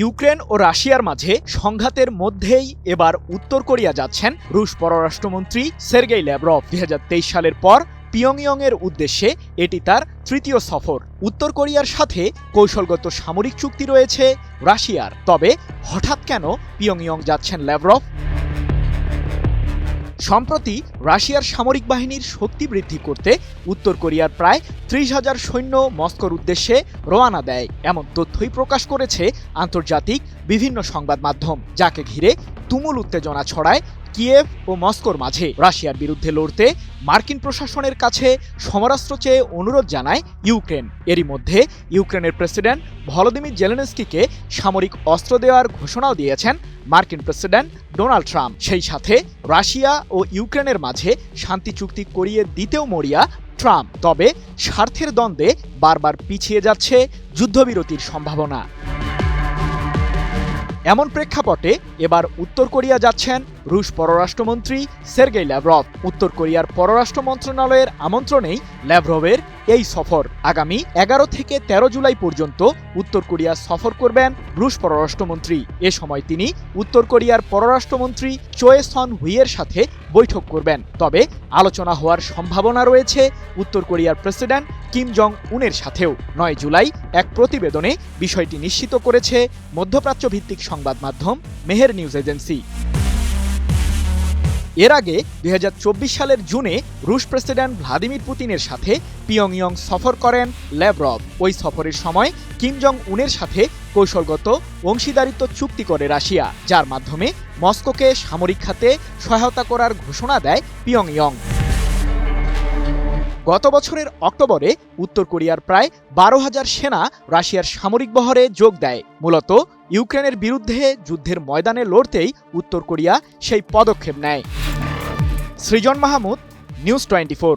Ukraine ও রাশিয়ার মাঝে সংঘাতের মধ্যেই এবার উত্তর কোরিয়া যাচ্ছেন রুশ পররাষ্ট্রমন্ত্রী সের্গেই ল্যাভরভ। ২০২৩ সালের পর পিয়ংইয়ংয়ের উদ্দেশ্যে এটি তার তৃতীয় সফর। উত্তর কোরিয়ার সাথে কৌশলগত সামরিক চুক্তি রয়েছে রাশিয়ার। তবে হঠাৎ কেন পিয়ংইয়ং যাচ্ছেন ল্যাভরভ? সম্প্রতি রাশিয়ার সামরিক বাহিনীর শক্তি বৃদ্ধি করতে উত্তর কোরিয়ার প্রায় ৩০,০০০ সৈন্য মস্কোর উদ্দেশ্যে রওনা দেয়, এমন তথ্যই প্রকাশ করেছে আন্তর্জাতিক বিভিন্ন সংবাদ মাধ্যম, যাকে ঘিরে তুমুল উত্তেজনা ছড়ায় কিয়েভ ও মস্কোর মাঝে। রাশিয়ার বিরুদ্ধে লড়তে মার্কিন প্রশাসনের কাছে সমরাস্ত্র চেয়ে অনুরোধ জানায় ইউক্রেন। এরই মধ্যে ইউক্রেনের প্রেসিডেন্ট ভলোদিমির জেলেনস্কিকে সামরিক অস্ত্র দেওয়ার ঘোষণাও দিয়েছেন মার্কিন প্রেসিডেন্ট ডোনাল্ড ট্রাম্প। সেই সাথে রাশিয়া ও ইউক্রেনের মাঝে শান্তি চুক্তি করিয়ে দিতেও মরিয়া ট্রাম্প। তবে স্বার্থের দ্বন্দ্বে বারবার পিছিয়ে যাচ্ছে যুদ্ধবিরতির সম্ভাবনা। এমন প্রেক্ষাপটে এবার উত্তর কোরিয়া যাচ্ছেন রুশ পররাষ্ট্রমন্ত্রী সের্গেই ল্যাভরভ। উত্তর কোরিয়ার পররাষ্ট্র মন্ত্রণালয়ের আমন্ত্রণেই ল্যাভরভের এই সফর। আগামী ১১ থেকে ১৩ জুলাই পর্যন্ত উত্তর কোরিয়া সফর করবেন রুশ পররাষ্ট্রমন্ত্রী। এ সময় তিনি উত্তর কোরিয়ার পররাষ্ট্রমন্ত্রী চোয়ে সন হুইয়ের সাথে বৈঠক করবেন। তবে আলোচনা হওয়ার সম্ভাবনা রয়েছে উত্তর কোরিয়ার প্রেসিডেন্ট কিম জং উনের সাথেও। ৯ জুলাই এক প্রতিবেদনে বিষয়টি নিশ্চিত করেছে মধ্যপ্রাচ্য ভিত্তিক সংবাদ মাধ্যম মেহের নিউজ এজেন্সি। এর আগে ২০২৪ সালের জুনে রুশ প্রেসিডেন্ট ভ্লাদিমির পুতিনের সাথে পিয়ংইয়ং সফর করেন ল্যাভরভ। ওই সফরের সময় কিম জং উনের সাথে কৌশলগত অংশীদারিত্ব চুক্তি করে রাশিয়া, যার মাধ্যমে মস্কোকে সামরিক খাতে সহায়তা করার ঘোষণা দেয় পিয়ংইয়ং। গত বছরের অক্টোবরে উত্তর কোরিয়ার প্রায় ১২,০০০ সেনা রাশিয়ার সামরিক বহরে যোগ দেয়। মূলত ইউক্রেনের বিরুদ্ধে যুদ্ধের ময়দানে লড়তেই উত্তর কোরিয়া সেই পদক্ষেপ নেয়। সৃজন মাহমুদ, নিউজ 24।